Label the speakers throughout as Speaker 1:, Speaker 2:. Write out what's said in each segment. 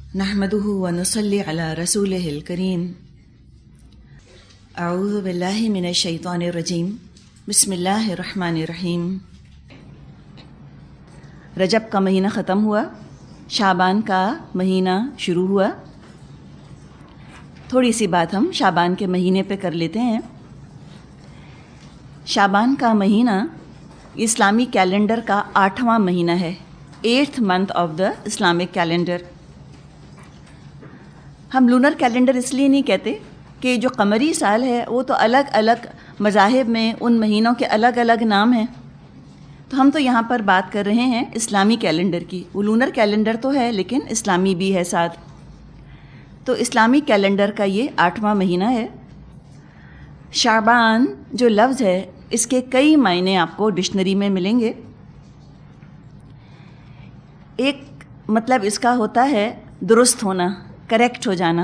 Speaker 1: نحمده ونصلي على رسوله الكريم اعوذ باللہ من الشیطان الرجیم بسم اللہ الرحمن الرحیم۔ رجب کا مہینہ ختم ہوا، شعبان کا مہینہ شروع ہوا۔ تھوڑی سی بات ہم شعبان کے مہینے پہ کر لیتے ہیں۔ شعبان کا مہینہ اسلامی کیلنڈر کا 8واں مہینہ ہے، 8th month of the Islamic calendar. ہم لونر کیلنڈر اس لیے نہیں کہتے کہ جو قمری سال ہے وہ تو الگ الگ مذاہب میں ان مہینوں کے الگ الگ نام ہیں، تو ہم تو یہاں پر بات کر رہے ہیں اسلامی کیلنڈر کی۔ وہ لونر کیلنڈر تو ہے لیکن اسلامی بھی ہے ساتھ، تو اسلامی کیلنڈر کا یہ 8واں مہینہ ہے۔ شعبان جو لفظ ہے اس کے کئی معنی آپ کو ڈکشنری میں ملیں گے۔ ایک مطلب اس کا ہوتا ہے درست ہونا، کریکٹ ہو جانا۔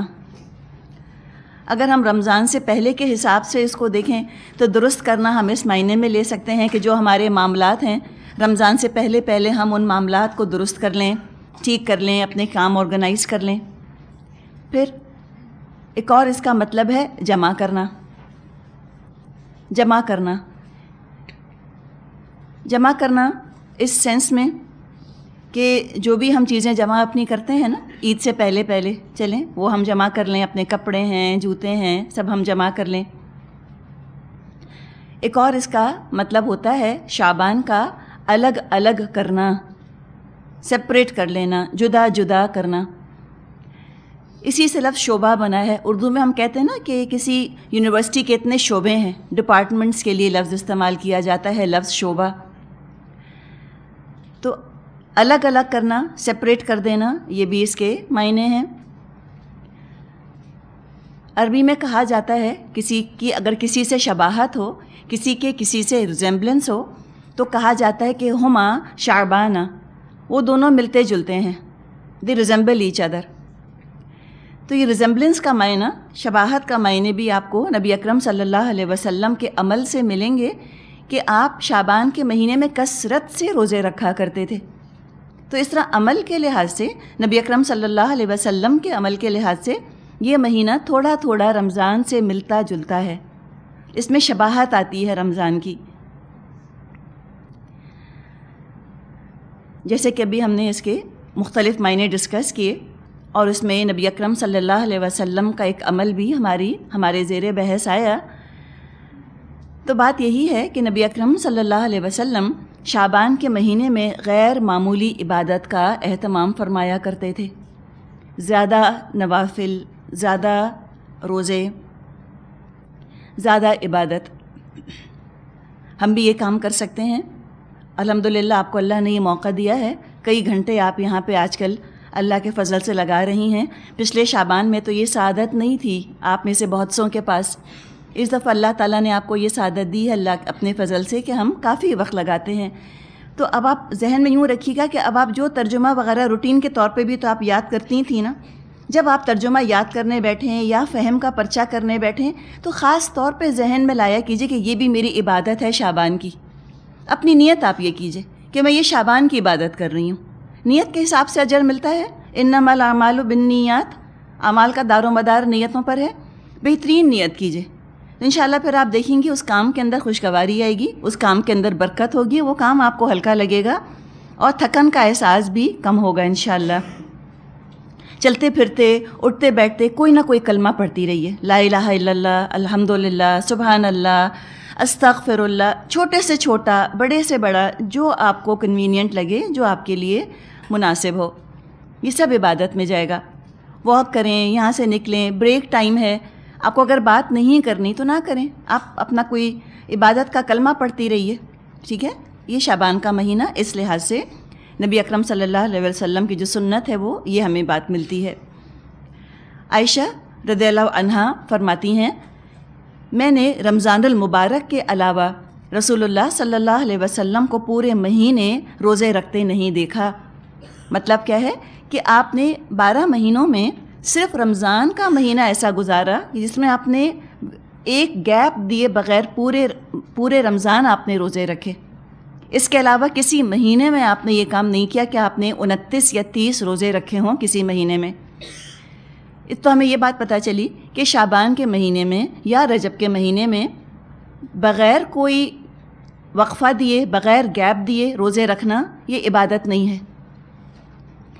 Speaker 1: اگر ہم رمضان سے پہلے کے حساب سے اس کو دیکھیں تو درست کرنا ہم اس معنی میں لے سکتے ہیں کہ جو ہمارے معاملات ہیں رمضان سے پہلے ہم ان معاملات کو درست کر لیں، ٹھیک کر لیں، اپنے کام آرگنائز کر لیں۔ پھر ایک اور اس کا مطلب ہے جمع کرنا۔ جمع کرنا جمع کرنا اس سینس میں کہ جو بھی ہم چیزیں جمع اپنی کرتے ہیں نا عید سے پہلے چلیں وہ ہم جمع کر لیں، اپنے کپڑے ہیں، جوتے ہیں، سب ہم جمع کر لیں۔ ایک اور اس کا مطلب ہوتا ہے شعبان کا الگ الگ کرنا، سپریٹ کر لینا، جدا جدا کرنا۔ اسی سے لفظ شعبہ بنا ہے۔ اردو میں ہم کہتے ہیں نا کہ کسی یونیورسٹی کے اتنے شعبے ہیں، ڈپارٹمنٹس کے لیے لفظ استعمال کیا جاتا ہے لفظ شعبہ۔ تو الگ الگ کرنا، سپریٹ کر دینا، یہ بھی اس کے معنی ہیں۔ عربی میں کہا جاتا ہے کسی کی اگر کسی سے شباہت ہو، کسی سے ریزمبلنس ہو تو کہا جاتا ہے کہ ہما شعبانہ، وہ دونوں ملتے جلتے ہیں، دی ریزمبل ایچ ادر۔ تو یہ ریزمبلنس کا معنی، شباہت کا معنی بھی آپ کو نبی اکرم صلی اللہ علیہ وسلم کے عمل سے ملیں گے کہ آپ شعبان کے مہینے میں کثرت سے روزے رکھا کرتے تھے۔ تو اس طرح عمل کے لحاظ سے، نبی اکرم صلی اللہ علیہ وسلم کے عمل کے لحاظ سے یہ مہینہ تھوڑا تھوڑا رمضان سے ملتا جلتا ہے، اس میں شباہت آتی ہے رمضان کی۔ جیسے کہ ابھی ہم نے اس کے مختلف معنی ڈسکس کیے، اور اس میں نبی اکرم صلی اللہ علیہ وسلم کا ایک عمل بھی ہمارے زیر بحث آیا۔ تو بات یہی ہے کہ نبی اکرم صلی اللہ علیہ وسلم شعبان کے مہینے میں غیر معمولی عبادت کا اہتمام فرمایا کرتے تھے، زیادہ نوافل، زیادہ روزے، زیادہ عبادت۔ ہم بھی یہ کام کر سکتے ہیں۔ الحمدللہ آپ کو اللہ نے یہ موقع دیا ہے، کئی گھنٹے آپ یہاں پہ آج کل اللہ کے فضل سے لگا رہی ہیں۔ پچھلے شعبان میں تو یہ سعادت نہیں تھی آپ میں سے بہت سوں کے پاس۔ اس دفعہ اللہ تعالیٰ نے آپ کو یہ سعادت دی ہے اللہ اپنے فضل سے کہ ہم کافی وقت لگاتے ہیں۔ تو اب آپ ذہن میں یوں رکھیے گا کہ اب آپ جو ترجمہ وغیرہ روٹین کے طور پہ بھی تو آپ یاد کرتی تھیں نا، جب آپ ترجمہ یاد کرنے بیٹھیں یا فہم کا پرچہ کرنے بیٹھیں تو خاص طور پہ ذہن میں لایا کیجیے کہ یہ بھی میری عبادت ہے شعبان کی۔ اپنی نیت آپ یہ کیجیے کہ میں یہ شعبان کی عبادت کر رہی ہوں۔ نیت کے حساب سے اجر ملتا ہے، انما الاعمال بالنیات، اعمال کا دار و مدار نیتوں پر ہے۔ بہترین نیت کیجیے، انشاءاللہ پھر آپ دیکھیں گے اس کام کے اندر خوشگواری آئے گی، اس کام کے اندر برکت ہوگی، وہ کام آپ کو ہلکا لگے گا اور تھکن کا احساس بھی کم ہوگا انشاءاللہ۔ چلتے پھرتے، اٹھتے بیٹھتے کوئی نہ کوئی کلمہ پڑھتی رہیے، لا الہ الا اللہ، الحمدللہ، سبحان اللہ، استغفر اللہ، چھوٹے سے چھوٹا، بڑے سے بڑا، جو آپ کو کنوینینٹ لگے، جو آپ کے لیے مناسب ہو، یہ سب عبادت میں جائے گا۔ واک کریں، یہاں سے نکلیں، بریک ٹائم ہے، آپ کو اگر بات نہیں کرنی تو نہ کریں، آپ اپنا کوئی عبادت کا کلمہ پڑھتی رہیے، ٹھیک ہے۔ یہ شعبان کا مہینہ اس لحاظ سے نبی اکرم صلی اللہ علیہ وسلم کی جو سنت ہے وہ یہ ہمیں بات ملتی ہے۔ عائشہ رضی اللہ عنہا فرماتی ہیں، میں نے رمضان المبارک کے علاوہ رسول اللہ صلی اللہ علیہ وسلم کو پورے مہینے روزے رکھتے نہیں دیکھا۔ مطلب کیا ہے کہ آپ نے 12 مہینوں میں صرف رمضان کا مہینہ ایسا گزارا جس میں آپ نے ایک گیپ دیے بغیر پورے رمضان آپ نے روزے رکھے۔ اس کے علاوہ کسی مہینے میں آپ نے یہ کام نہیں کیا کہ آپ نے 29 یا 30 روزے رکھے ہوں کسی مہینے میں۔ تو ہمیں یہ بات پتہ چلی کہ شعبان کے مہینے میں یا رجب کے مہینے میں بغیر کوئی وقفہ دیے، بغیر گیپ دیے روزے رکھنا یہ عبادت نہیں ہے،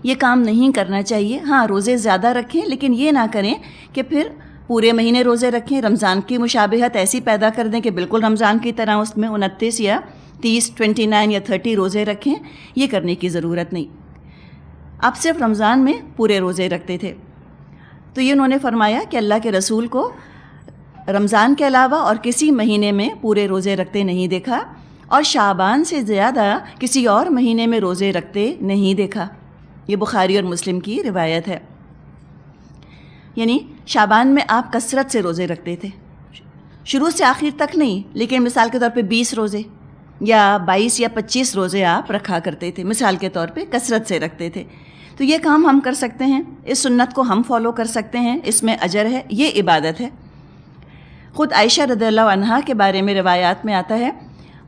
Speaker 1: یہ کام نہیں کرنا چاہیے۔ ہاں روزے زیادہ رکھیں، لیکن یہ نہ کریں کہ پھر پورے مہینے روزے رکھیں، رمضان کی مشابہت ایسی پیدا کر دیں کہ بالکل رمضان کی طرح اس میں 29 یا 30، 29 یا 30 روزے رکھیں۔ یہ کرنے کی ضرورت نہیں، آپ صرف رمضان میں پورے روزے رکھتے تھے۔ تو یہ انہوں نے فرمایا کہ اللہ کے رسول کو رمضان کے علاوہ اور کسی مہینے میں پورے روزے رکھتے نہیں دیکھا، اور شعبان سے زیادہ کسی اور مہینے میں روزے رکھتے نہیں دیکھا۔ یہ بخاری اور مسلم کی روایت ہے۔ یعنی شعبان میں آپ کثرت سے روزے رکھتے تھے، شروع سے آخر تک نہیں، لیکن مثال کے طور پہ 20 روزے یا 22 یا 25 روزے آپ رکھا کرتے تھے، مثال کے طور پہ کثرت سے رکھتے تھے۔ تو یہ کام ہم کر سکتے ہیں، اس سنت کو ہم فالو کر سکتے ہیں، اس میں اجر ہے، یہ عبادت ہے۔ خود عائشہ رضی اللہ عنہا کے بارے میں روایات میں آتا ہے،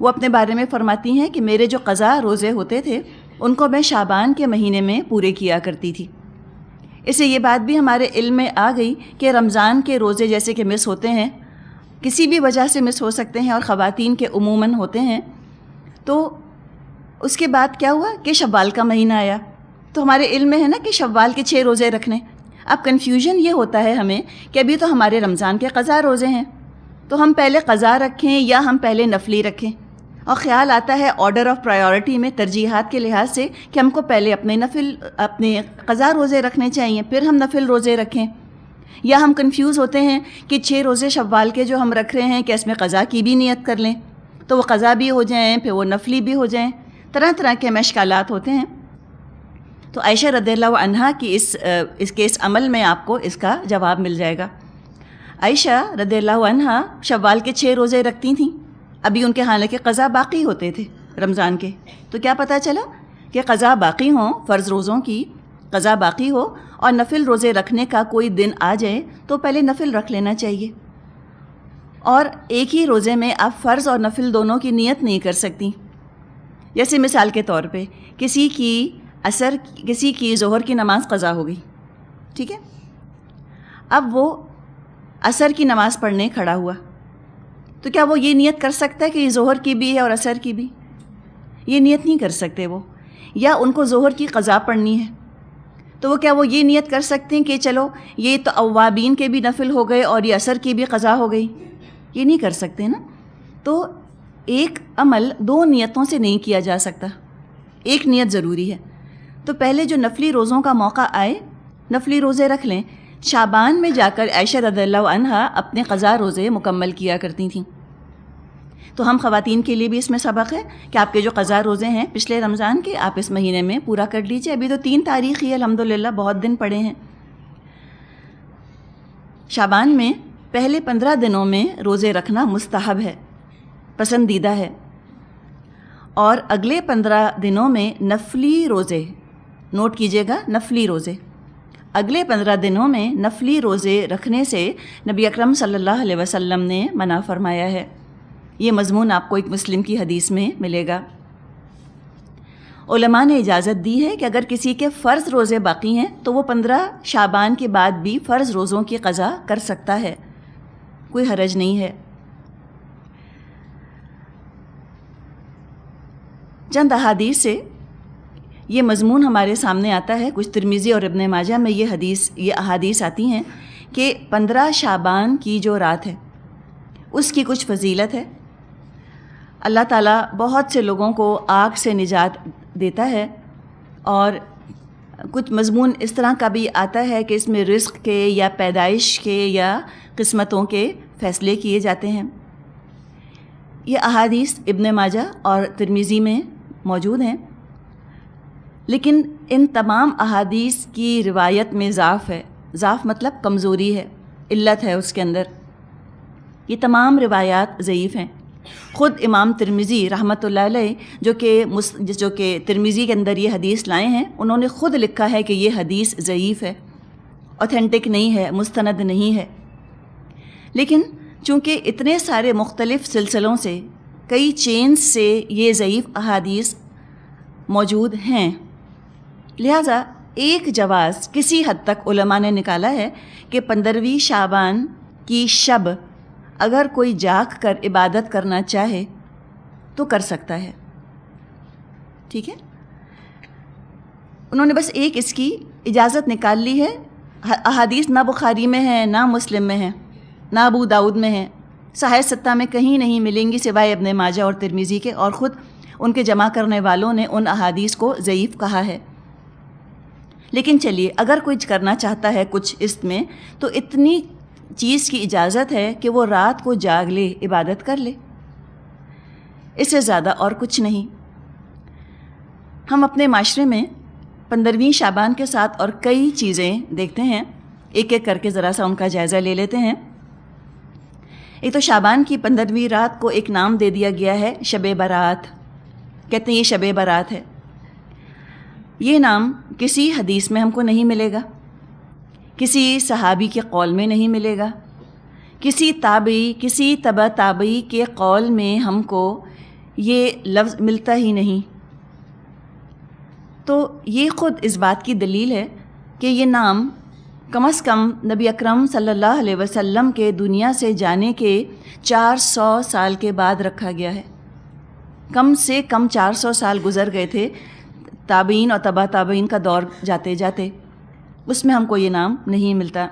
Speaker 1: وہ اپنے بارے میں فرماتی ہیں کہ میرے جو قضا روزے ہوتے تھے ان کو میں شعبان کے مہینے میں پورے کیا کرتی تھی۔ اس سے یہ بات بھی ہمارے علم میں آ گئی کہ رمضان کے روزے جیسے کہ مس ہوتے ہیں، کسی بھی وجہ سے مس ہو سکتے ہیں، اور خواتین کے عموماً ہوتے ہیں، تو اس کے بعد کیا ہوا کہ شوال کا مہینہ آیا، تو ہمارے علم میں ہے نا کہ شوال کے 6 روزے رکھنے۔ اب کنفیوژن یہ ہوتا ہے ہمیں کہ ابھی تو ہمارے رمضان کے قضا روزے ہیں، تو ہم پہلے قضا رکھیں یا ہم پہلے نفلی رکھیں، اور خیال آتا ہے آرڈر آف پرائیورٹی میں ترجیحات کے لحاظ سے کہ ہم کو پہلے اپنے قضا روزے رکھنے چاہیے، پھر ہم نفل روزے رکھیں، یا ہم کنفیوز ہوتے ہیں کہ 6 روزے شوال کے جو ہم رکھ رہے ہیں کہ اس میں قضا کی بھی نیت کر لیں، تو وہ قضا بھی ہو جائیں، پھر وہ نفلی بھی ہو جائیں، طرح طرح کے مشکلات ہوتے ہیں۔ تو عائشہ رضی اللہ عنہا کی اس عمل میں آپ کو اس کا جواب مل جائے گا۔ عائشہ رضی اللہ عنہا شوال کے 6 روزے رکھتی تھیں، ابھی ان کے حالانکہ قضا باقی ہوتے تھے رمضان کے، تو کیا پتہ چلا کہ قضا باقی ہوں، فرض روزوں کی قضا باقی ہو اور نفل روزے رکھنے کا کوئی دن آ جائے تو پہلے نفل رکھ لینا چاہیے، اور ایک ہی روزے میں آپ فرض اور نفل دونوں کی نیت نہیں کر سکتی۔ جیسے مثال کے طور پہ کسی کی ظہر کی نماز قضا ہو گئی، ٹھیک ہے، اب وہ عصر کی نماز پڑھنے کھڑا ہوا، تو کیا وہ یہ نیت کر سکتا ہے کہ یہ ظہر کی بھی ہے اور عصر کی بھی؟ یہ نیت نہیں کر سکتے وہ۔ یا ان کو ظہر کی قضا پڑھنی ہے، تو وہ کیا وہ یہ نیت کر سکتے ہیں کہ چلو یہ تو اوابین کے بھی نفل ہو گئے اور یہ عصر کی بھی قضا ہو گئی؟ یہ نہیں کر سکتے نا۔ تو ایک عمل 2 نیتوں سے نہیں کیا جا سکتا، ایک نیت ضروری ہے۔ تو پہلے جو نفلی روزوں کا موقع آئے نفلی روزے رکھ لیں۔ شعبان میں جا کر عائشہ رضی اللہ عنہا اپنے قضا روزے مکمل کیا کرتی تھیں۔ تو ہم خواتین کے لیے بھی اس میں سبق ہے کہ آپ کے جو قضا روزے ہیں پچھلے رمضان کے، آپ اس مہینے میں پورا کر لیجئے۔ ابھی تو 3 تاریخ ہی الحمدللہ، بہت دن پڑے ہیں۔ شعبان میں پہلے 15 دنوں میں روزے رکھنا مستحب ہے، پسندیدہ ہے، اور اگلے 15 دنوں میں نفلی روزے، نوٹ کیجئے گا، نفلی روزے، اگلے 15 دنوں میں نفلی روزے رکھنے سے نبی اکرم صلی اللہ علیہ وسلم نے منع فرمایا ہے۔ یہ مضمون آپ کو ایک مسلم کی حدیث میں ملے گا۔ علماء نے اجازت دی ہے کہ اگر کسی کے فرض روزے باقی ہیں تو وہ 15 شعبان کے بعد بھی فرض روزوں کی قضا کر سکتا ہے، کوئی حرج نہیں ہے۔ چند احادیث سے یہ مضمون ہمارے سامنے آتا ہے، کچھ ترمذی اور ابن ماجہ میں یہ احادیث آتی ہیں کہ 15 شعبان کی جو رات ہے اس کی کچھ فضیلت ہے۔ اللہ تعالیٰ بہت سے لوگوں کو آگ سے نجات دیتا ہے، اور کچھ مضمون اس طرح کا بھی آتا ہے کہ اس میں رزق کے یا پیدائش کے یا قسمتوں کے فیصلے کیے جاتے ہیں۔ یہ احادیث ابن ماجہ اور ترمذی میں موجود ہیں، لیکن ان تمام احادیث کی روایت میں ضعف ہے۔ ضعف مطلب کمزوری ہے، علت ہے اس کے اندر۔ یہ تمام روایات ضعیف ہیں۔ خود امام ترمذی رحمۃ اللہ علیہ جو کہ ترمذی کے اندر یہ حدیث لائے ہیں، انہوں نے خود لکھا ہے کہ یہ حدیث ضعیف ہے، اوتھینٹک نہیں ہے، مستند نہیں ہے۔ لیکن چونکہ اتنے سارے مختلف سلسلوں سے، کئی چینز سے یہ ضعیف احادیث موجود ہیں، لہٰذا ایک جواز کسی حد تک علماء نے نکالا ہے کہ 15ویں شعبان کی شب اگر کوئی جاگ کر عبادت کرنا چاہے تو کر سکتا ہے. ٹھیک ہے، انہوں نے بس ایک اس کی اجازت نکال لی ہے. احادیث نہ بخاری میں ہے، نہ مسلم میں ہے، نہ ابو داؤد میں ہے، صحیح ستہ میں کہیں نہیں ملیں گی سوائے ابن ماجہ اور ترمذی کے، اور خود ان کے جمع کرنے والوں نے ان احادیث کو ضعیف کہا ہے. لیکن چلیے، اگر کوئی کرنا چاہتا ہے کچھ اس میں، تو اتنی چیز کی اجازت ہے کہ وہ رات کو جاگ لے، عبادت کر لے، اس سے زیادہ اور کچھ نہیں. ہم اپنے معاشرے میں 15ویں شعبان کے ساتھ اور کئی چیزیں دیکھتے ہیں، ایک ایک کر کے ذرا سا ان کا جائزہ لے لیتے ہیں. ایک تو شعبان کی 15ویں رات کو ایک نام دے دیا گیا ہے شب برات. کہتے ہیں یہ شب برات ہے. یہ نام کسی حدیث میں ہم کو نہیں ملے گا، کسی صحابی کے قول میں نہیں ملے گا، کسی تابعی، کسی تبع تابعی کے قول میں ہم کو یہ لفظ ملتا ہی نہیں. تو یہ خود اس بات کی دلیل ہے کہ یہ نام کم از کم نبی اکرم صلی اللہ علیہ وسلم کے دنیا سے جانے کے 400 سال کے بعد رکھا گیا ہے. کم سے کم 400 سال گزر گئے تھے تابعین اور تبع تابعین کا دور جاتے جاتے، اس میں ہم کو یہ نام نہیں ملتا.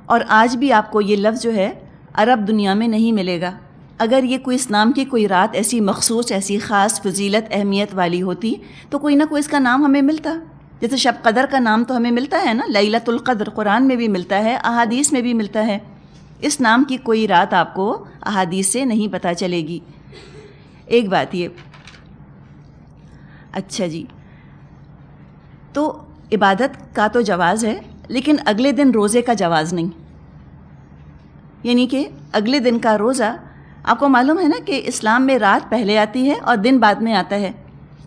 Speaker 1: اور آج بھی آپ کو یہ لفظ جو ہے عرب دنیا میں نہیں ملے گا. اگر یہ کوئی اس نام کی کوئی رات ایسی مخصوص، ایسی خاص فضیلت اہمیت والی ہوتی تو کوئی نہ کوئی اس کا نام ہمیں ملتا. جیسے شب قدر کا نام تو ہمیں ملتا ہے نا، لیلۃ القدر قرآن میں بھی ملتا ہے، احادیث میں بھی ملتا ہے. اس نام کی کوئی رات آپ کو احادیث سے نہیں پتہ چلے گی. ایک بات یہ. اچھا جی، تو عبادت کا تو جواز ہے، لیکن اگلے دن روزے کا جواز نہیں. یعنی کہ اگلے دن کا روزہ، آپ کو معلوم ہے نا کہ اسلام میں رات پہلے آتی ہے اور دن بعد میں آتا ہے.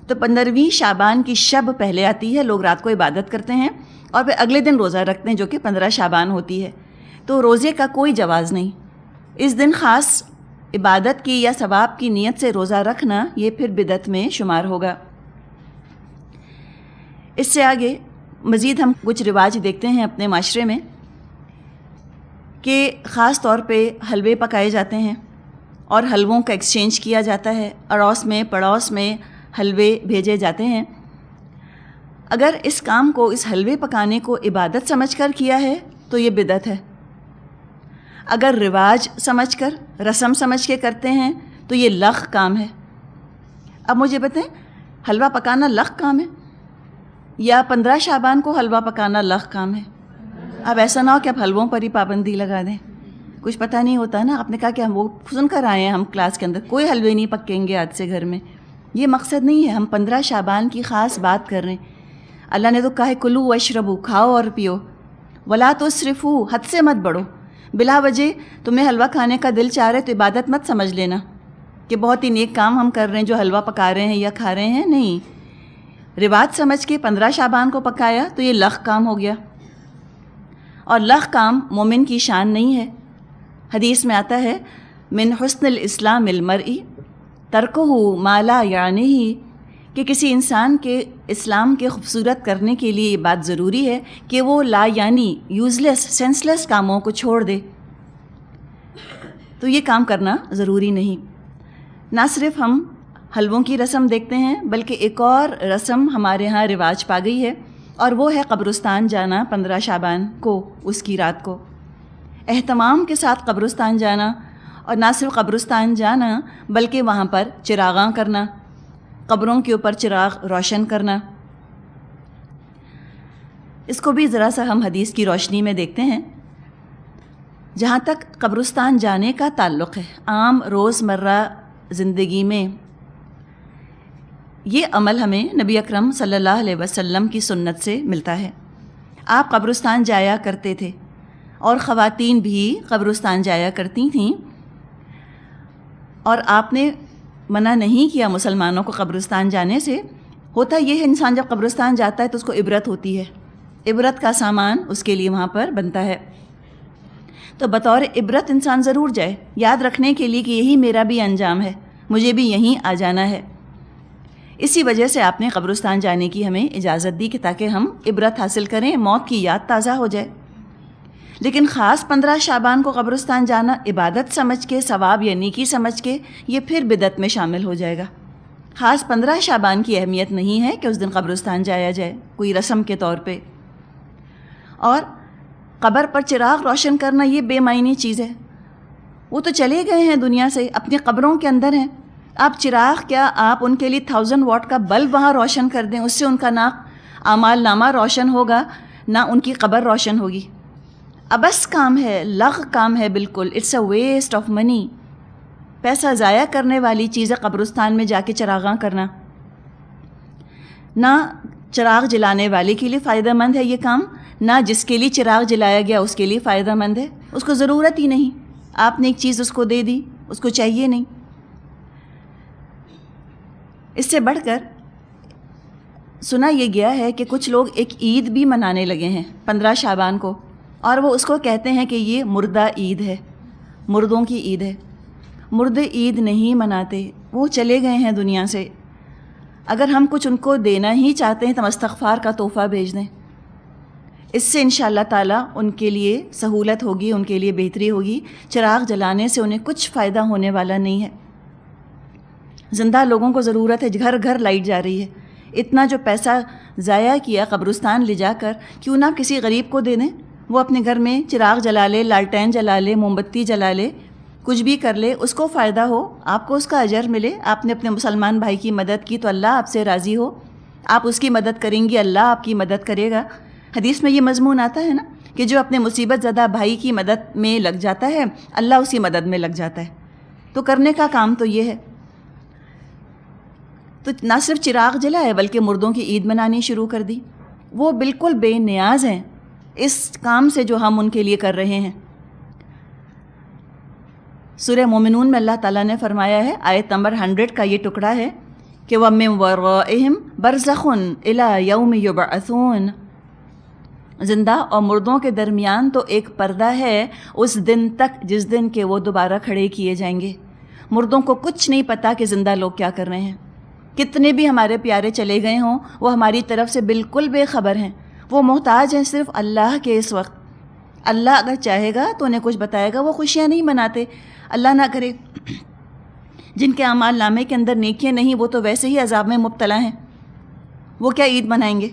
Speaker 1: تو 15ویں شعبان کی شب پہلے آتی ہے، لوگ رات کو عبادت کرتے ہیں اور پھر اگلے دن روزہ رکھتے ہیں جو کہ 15 شعبان ہوتی ہے. تو روزے کا کوئی جواز نہیں. اس دن خاص عبادت کی یا ثواب کی نیت سے روزہ رکھنا یہ پھر بدعت میں شمار ہوگا. اس سے آگے مزید ہم کچھ رواج دیکھتے ہیں اپنے معاشرے میں کہ خاص طور پہ حلوے پکائے جاتے ہیں اور حلووں کا ایکسچینج کیا جاتا ہے، اڑوس میں پڑوس میں حلوے بھیجے جاتے ہیں. اگر اس کام کو، اس حلوے پکانے کو عبادت سمجھ کر کیا ہے تو یہ بدعت ہے. اگر رواج سمجھ کر، رسم سمجھ کے کرتے ہیں تو یہ لغو کام ہے. اب مجھے بتائیں، حلوہ پکانا لغو کام ہے یا 15 شعبان کو حلوہ پکانا لغو کام ہے؟ اب ایسا نہ ہو کہ اب حلووں پر ہی پابندی لگا دیں. کچھ پتہ نہیں ہوتا نا. آپ نے کہا کہ ہم وہ سن کر آئے ہیں ہم کلاس کے اندر کوئی حلوے نہیں پکیں گے آج سے گھر میں. یہ مقصد نہیں ہے. ہم 15 شعبان کی خاص بات کر رہے ہیں. اللہ نے تو کہا ہے کلو واشربو، کھاؤ اور پیو، ولا تسرفو، حد سے مت بڑھو. بلا وجہ تمہیں حلوہ کھانے کا دل چاہ رہے تو عبادت مت سمجھ لینا کہ بہت ہی نیک کام ہم کر رہے ہیں جو حلوہ پکا رہے ہیں یا کھا رہے ہیں. نہیں، رواج سمجھ کے 15 شعبان کو پکایا تو یہ لغو کام ہو گیا. اور لغو کام مومن کی شان نہیں ہے. حدیث میں آتا ہے من حسن الاسلام المرئی ترکہ ما لا یعنیہ، کہ کسی انسان کے اسلام کے خوبصورت کرنے کے لیے یہ بات ضروری ہے کہ وہ لا یعنی یوزلیس، سینسلیس کاموں کو چھوڑ دے. تو یہ کام کرنا ضروری نہیں. نہ صرف ہم حلووں کی رسم دیکھتے ہیں بلکہ ایک اور رسم ہمارے ہاں رواج پا گئی ہے، اور وہ ہے قبرستان جانا 15 شعبان کو، اس کی رات کو اہتمام کے ساتھ قبرستان جانا. اور نہ صرف قبرستان جانا بلکہ وہاں پر چراغاں کرنا، قبروں کے اوپر چراغ روشن کرنا. اس کو بھی ذرا سا ہم حدیث کی روشنی میں دیکھتے ہیں. جہاں تک قبرستان جانے کا تعلق ہے، عام روزمرہ زندگی میں یہ عمل ہمیں نبی اکرم صلی اللہ علیہ وسلم کی سنت سے ملتا ہے. آپ قبرستان جایا کرتے تھے اور خواتین بھی قبرستان جایا کرتی تھیں، اور آپ نے منع نہیں کیا مسلمانوں کو قبرستان جانے سے. ہوتا یہ ہے انسان جب قبرستان جاتا ہے تو اس کو عبرت ہوتی ہے، عبرت کا سامان اس کے لیے وہاں پر بنتا ہے. تو بطور عبرت انسان ضرور جائے، یاد رکھنے کے لیے کہ یہی میرا بھی انجام ہے، مجھے بھی یہیں آ جانا ہے. اسی وجہ سے آپ نے قبرستان جانے کی ہمیں اجازت دی کہ تاکہ ہم عبرت حاصل کریں، موت کی یاد تازہ ہو جائے۔ لیکن خاص 15 شعبان کو قبرستان جانا عبادت سمجھ کے، ثواب یا نیکی سمجھ کے، یہ پھر بدعت میں شامل ہو جائے گا۔ خاص 15 شعبان کی اہمیت نہیں ہے کہ اس دن قبرستان جایا جائے کوئی رسم کے طور پہ۔ اور قبر پر چراغ روشن کرنا یہ بے معنی چیز ہے۔ وہ تو چلے گئے ہیں دنیا سے، اپنی قبروں کے اندر ہیں۔ آپ چراغ کیا، آپ ان کے لیے 1000 واٹ کا بلب وہاں روشن کر دیں، اس سے ان کا نہ اعمال نامہ روشن ہوگا، نہ ان کی قبر روشن ہوگی۔ ابس کام ہے، لغ کام ہے بالکل، it's a waste of money. پیسہ ضائع کرنے والی چیز ہے قبرستان میں جا کے چراغاں کرنا۔ نہ چراغ جلانے والے کے لیے فائدہ مند ہے یہ کام، نہ جس کے لیے چراغ جلایا گیا اس کے لیے فائدہ مند ہے۔ اس کو ضرورت ہی نہیں، آپ نے ایک چیز اس کو دے دی، اس کو چاہیے نہیں۔ اس سے بڑھ کر سنا یہ گیا ہے کہ کچھ لوگ ایک عید بھی منانے لگے ہیں 15 شعبان کو، اور وہ اس کو کہتے ہیں کہ یہ مردہ عید ہے، مردوں کی عید ہے۔ مردے عید نہیں مناتے، وہ چلے گئے ہیں دنیا سے۔ اگر ہم کچھ ان کو دینا ہی چاہتے ہیں تو استغفار کا تحفہ بھیج دیں، اس سے انشاءاللہ تعالیٰ ان کے لیے سہولت ہوگی، ان کے لیے بہتری ہوگی۔ چراغ جلانے سے انہیں کچھ فائدہ ہونے والا نہیں ہے۔ زندہ لوگوں کو ضرورت ہے، گھر گھر لائٹ جا رہی ہے۔ اتنا جو پیسہ ضائع کیا قبرستان لے جا کر، کیوں نہ کسی غریب کو دے دیں، وہ اپنے گھر میں چراغ جلا لے، لالٹین جلا لے، موم بتی جلا لے، کچھ بھی کر لے، اس کو فائدہ ہو، آپ کو اس کا اجر ملے۔ آپ نے اپنے مسلمان بھائی کی مدد کی تو اللہ آپ سے راضی ہو، آپ اس کی مدد کریں گی، اللہ آپ کی مدد کرے گا۔ حدیث میں یہ مضمون آتا ہے نا کہ جو اپنے مصیبت زدہ بھائی کی مدد میں لگ جاتا ہے، اللہ اسی مدد میں لگ جاتا ہے۔ تو کرنے کا کام تو یہ ہے۔ تو نہ صرف چراغ جلائے بلکہ مردوں کی عید منانی شروع کر دی۔ وہ بالکل بے نیاز ہیں اس کام سے جو ہم ان کے لیے کر رہے ہیں۔ سورہ مومنون میں اللہ تعالیٰ نے فرمایا ہے، آیت نمبر 100 کا یہ ٹکڑا ہے کہ وَمِن وَرَائِهِمْ بَرْزَخٌ إِلَى يَوْمِ يُبْعَثُونَ، زندہ اور مردوں کے درمیان تو ایک پردہ ہے اس دن تک جس دن کہ وہ دوبارہ کھڑے کیے جائیں گے۔ مردوں کو کچھ نہیں پتہ کہ زندہ لوگ کیا کر رہے ہیں۔ کتنے بھی ہمارے پیارے چلے گئے ہوں، وہ ہماری طرف سے بالکل بے خبر ہیں۔ وہ محتاج ہیں صرف اللہ کے اس وقت۔ اللہ اگر چاہے گا تو انہیں کچھ بتائے گا، وہ خوشیاں نہیں مناتے۔ اللہ نہ کرے جن کے اعمال نامے کے اندر نیکیاں نہیں، وہ تو ویسے ہی عذاب میں مبتلا ہیں، وہ کیا عید منائیں گے؟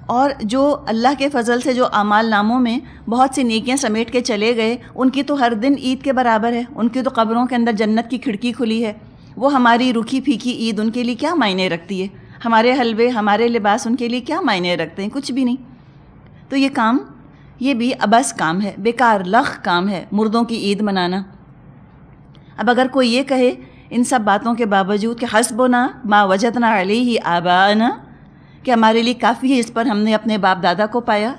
Speaker 1: اور جو اللہ کے فضل سے جو اعمال ناموں میں بہت سی نیکیاں سمیٹ کے چلے گئے، ان کی تو ہر دن عید کے برابر ہے، ان کی تو قبروں کے اندر جنت کی کھڑکی کھلی ہے۔ وہ ہماری رکھی پھیکی عید ان کے لیے کیا معنی رکھتی ہے؟ ہمارے حلوے، ہمارے لباس ان کے لیے کیا معنی رکھتے ہیں؟ کچھ بھی نہیں۔ تو یہ کام، یہ بھی ابس کام ہے، بیکار لغ کام ہے، مردوں کی عید منانا۔ اب اگر کوئی یہ کہے ان سب باتوں کے باوجود کہ حسبنا ما وجدنا علیہ آباءنا، کہ ہمارے لیے کافی ہے اس پر ہم نے اپنے باپ دادا کو پایا،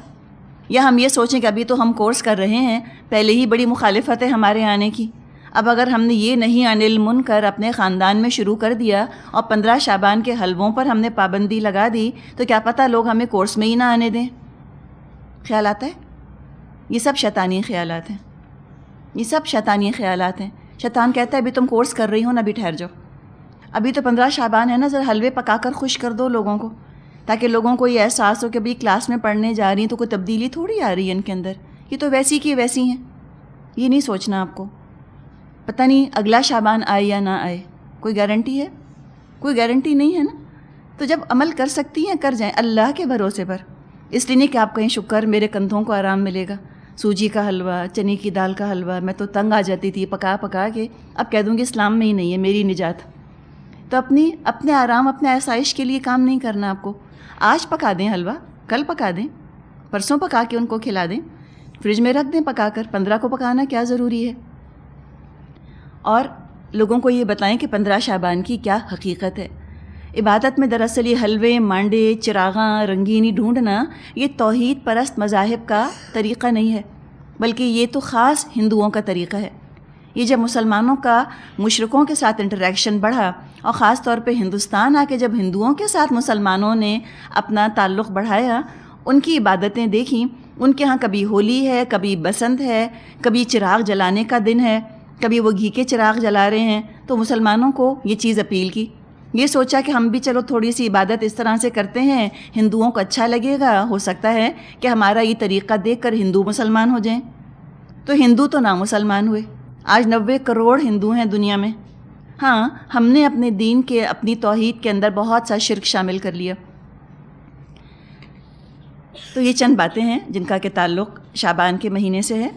Speaker 1: یا ہم یہ سوچیں کہ ابھی تو ہم کورس کر رہے ہیں، پہلے ہی بڑی مخالفت ہے ہمارے آنے کی، اب اگر ہم نے یہ نہیں عن المنکر اپنے خاندان میں شروع کر دیا اور 15 شعبان کے حلووں پر ہم نے پابندی لگا دی، تو کیا پتہ لوگ ہمیں کورس میں ہی نہ آنے دیں۔ خیال آتا ہے؟ یہ سب شیطانی خیالات ہیں، یہ سب شیطانی خیالات ہیں۔ شیطان کہتا ہے ابھی تم کورس کر رہی ہو نا، ابھی ٹھہر جاؤ، ابھی تو 15 شعبان ہے نا، ذرا حلوے پکا کر خوش کر دو لوگوں کو، تاکہ لوگوں کو یہ احساس ہو کہ ابھی کلاس میں پڑھنے جا رہی ہیں تو کوئی تبدیلی تھوڑی آ رہی ہے ان کے اندر، یہ تو ویسی کی ویسی ہیں۔ یہ نہیں سوچنا آپ کو، پتہ نہیں اگلا شعبان آئے یا نہ آئے، کوئی گارنٹی ہے؟ کوئی گارنٹی نہیں ہے نا۔ تو جب عمل کر سکتی ہیں کر جائیں اللہ کے بھروسے پر، اس لیے نہیں کہ آپ کہیں شکر میرے کندھوں کو آرام ملے گا، سوجی کا حلوہ، چنے کی دال کا حلوہ، میں تو تنگ آ جاتی تھی پکا پکا کے، اب کہہ دوں گی اسلام میں ہی نہیں ہے میری نجات۔ تو اپنے آرام، اپنے آسائش کے لیے کام نہیں کرنا آپ کو۔ آج پکا دیں حلوہ، کل پکا دیں، پرسوں پکا کے ان کو کھلا دیں، فریج میں رکھ دیں پکا کر، 15 کو پکانا کیا ضروری ہے؟ اور لوگوں کو یہ بتائیں کہ 15 شعبان کی کیا حقیقت ہے۔ عبادت میں دراصل یہ حلوے، مانڈے، چراغاں، رنگینی ڈھونڈنا یہ توحید پرست مذاہب کا طریقہ نہیں ہے، بلکہ یہ تو خاص ہندوؤں کا طریقہ ہے۔ یہ جب مسلمانوں کا مشرکوں کے ساتھ انٹریکشن بڑھا، اور خاص طور پہ ہندوستان آ کے جب ہندوؤں کے ساتھ مسلمانوں نے اپنا تعلق بڑھایا، ان کی عبادتیں دیکھیں، ان کے ہاں کبھی ہولی ہے، کبھی بسنت ہے، کبھی چراغ جلانے کا دن ہے، کبھی وہ گھی کے چراغ جلا رہے ہیں، تو مسلمانوں کو یہ چیز اپیل کی یہ سوچا کہ ہم بھی چلو تھوڑی سی عبادت اس طرح سے کرتے ہیں، ہندوؤں کو اچھا لگے گا، ہو سکتا ہے کہ ہمارا یہ طریقہ دیکھ کر ہندو مسلمان ہو جائیں۔ تو ہندو تو نامسلمان ہوئے۔ آج 90 کروڑ ہندو ہیں دنیا میں۔ ہاں، ہم نے اپنے دین کے، اپنی توحید کے اندر بہت سا شرک شامل کر لیا۔ تو یہ چند باتیں ہیں جن کا کہ تعلق شعبان کے مہینے سے ہے۔